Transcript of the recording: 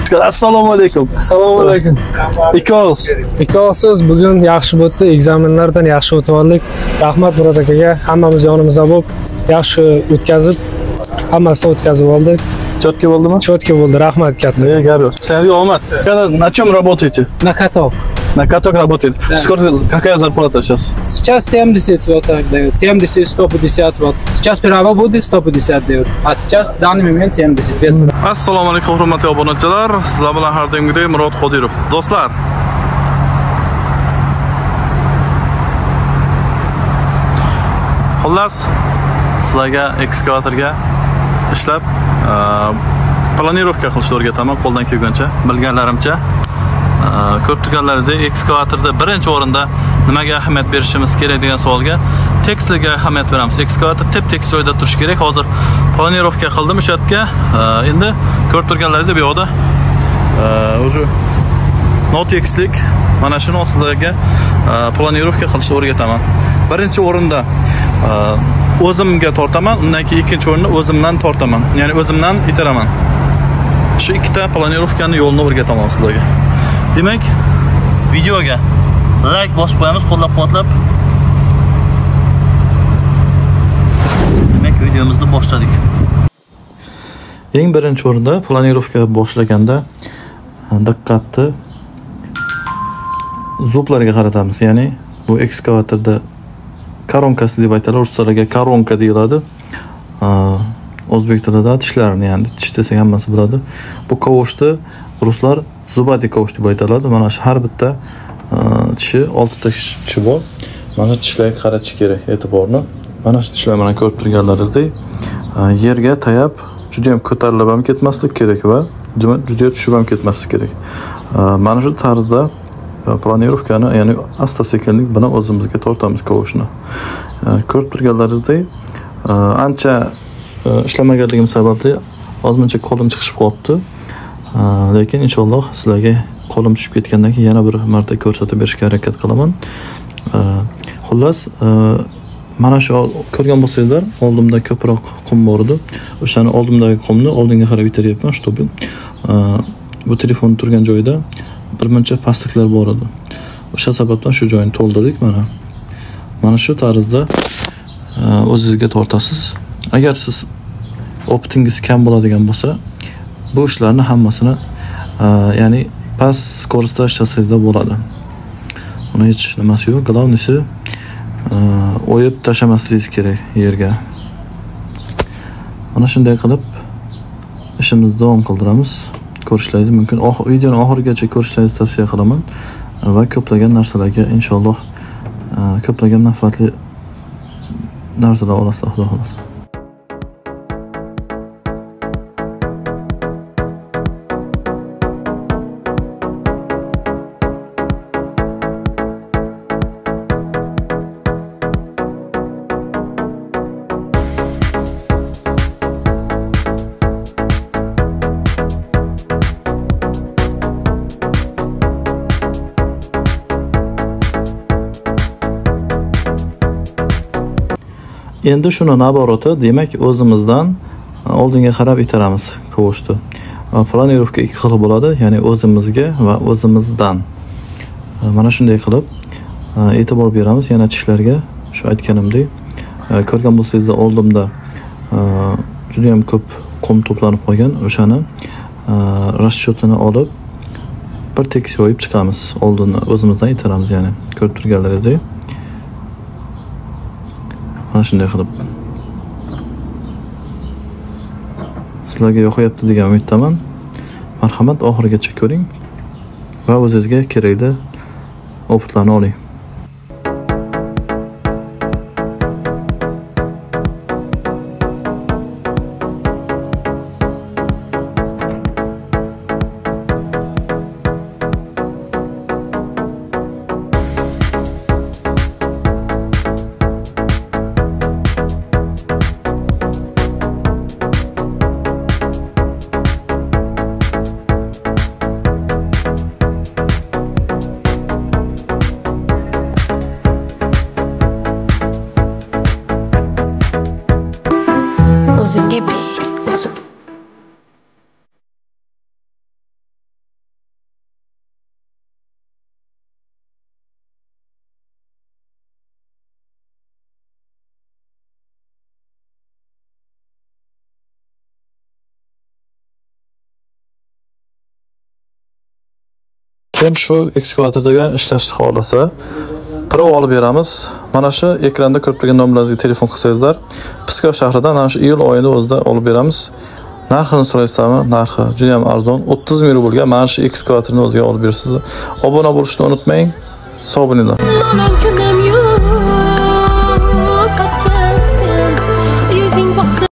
o'tkaz. Assalomu alaykum. Assalomu alaykum. Ikkovsiz bugun yaxshi o'tdi. Ekzamenlardan yaxshi o'tib oldik. Rahmat Murod akaga. Hammamiz yonimizda bo'lib, yaxshi o'tkazib, hammasini o'tkazib oldik. Четко bo'ldimi? Четко bo'ldi. Rahmat katta. Garib. Sizga omad. На чем работаете? На каток. На каток работает. Да. Сколько, какая зарплата сейчас? Сейчас 70 вот так дают. 70, 150 вот. Сейчас права будет 150 дают. А сейчас в данный момент 70. Assalomu alaykum hurmatli obunachilar. Sizlar bilan har doimgidek Murod Qodirov. Do'stlar, xullas sizlarga ekskavatorga ishlab planirovka qilishni o'rgataman qo'ldan kelguncha, bilganlarimcha. Ko'p turganlaringizdek ekskavatorda birinchi o'rinda nimaga ahamiyat berishimiz kerak degan savolga tekstliga ahamiyat beramiz. Ekskavator tep-tekis joyda turishi kerak. Hozir planirovka qildim o'sha yerga. Endi ko'rib turganlaringizdek bu yoqda o'sha notekslik mana shuni ostiga planirovka qilishni o'rgataman. Birinchi o'rinda o'zimga tortaman, undan keyin ikkinchi o'rinda o'zimdan tortaman. Ya'ni o'zimdan itaraman. Shu ikkita planirovkani yo'lini o'rgataman sizlarga. Demak, videoga like bosib qo'yamiz, qo'llab-quvvatlab. Demak, videomizni boshladik. Eng birinchi o'rinda planirovka boshlaganda diqqatni zublarga qaratamiz. Ya'ni bu ekskavatorda koronkasi deb aytiladi, ruslarga koronka deyiladi. O'zbek tilida tishlarni, ya'ni tish desak hammasi biladi. Bu kovushni ruslar zubati kovush deb aytiladi. Mana shu har bitta tishi 6 ta tishi bor. Mana shu tishlarga qaratish kerak e'tiborni. Mana shu tishlar mana ko'rib turganlaringizdek yerga tayab juda ham ko'tarilib ham ketmaslik kerak va juda tushib ham ketmaslik kerak. Mana shu tarzda planirovkani, ya'ni asta-sekinlik bilan o'zimizga tortamiz kovushni. Ko'rib turganlaringizdek ancha ishlamaganligim sababli ozmuncha qo'lim chiqishib qolibdi. Lekin inshaalloh sizlarga qo'lim tushib ketgandan keyin yana bir marta ko'rsatib berishga harakat qilaman. Xullas, mana shu ko'rgan bo'lsangizlar, oldimda ko'proq qum bor edi. O'shani oldimdagi qumni oldinga qarab itaryapman, чтобы bu telefon turgan joyda birmuncha pastliklar bor edi. O'sha sababdan shu joyini to'ldirdik mana. Mana shu tarzda o'zingizga tortasiz. Agar siz opitingiz kam bo'ladigan bo'lsa, bu ishlarni hammasini ya'ni past skоростda ishlasangizda bo'ladi. Uni hech nimasi yo'q. Главныйsi o'yib tashlamasligingiz kerak yerga. Mana shunday qilib ishimizni davom qildiramiz. Ko'rishlaringiz mumkin. Videoni oxirigacha ko'rishlaringizni tavsiya qilaman va ko'plagan narsalarga inshaalloh ko'plagan manfaatli narsalar olasizlar, xudo xolasa. Endi shuni naboroti, demak o'zimizdan oldinga qarab itaramiz kovushni. Planirovka ikki xil bo'ladi, ya'ni o'zimizga va o'zimizdan. Mana shunday qilib e'tibor beramiz yana tishlarga. Shu aytganimdek, ko'rgan bo'lsangizlar oldimda juda ham ko'p qum to'planib qolgan. O'shani расчетini olib bir tekis yoyib chiqamiz. Oldini o'zimizdan itaramiz, ya'ni ko'rib turganlaringizdek. Mana shunday qilib. Sizlarga yoqyapti degan umiddaman. Marhamat, oxirigacha ko'ring va o'zingizga kerakli opitlarni oling. o'zimga ber. Kim shu ekskavatorda ishlashni xohlasa, prov olib beramiz. Mana shu ekranda ko'rib turgan nomerlaringizga telefon qilsangizlar, Pskov shahridan ana shu iyul oyida o'zida olib beramiz. Narxini so'raysizmi? Narxi juda ham arzon, 30 ming rublga mana shu ekskavatorni o'ziga olib berasiz. Obuna bo'lishni unutmang. Sog' bo'linglar.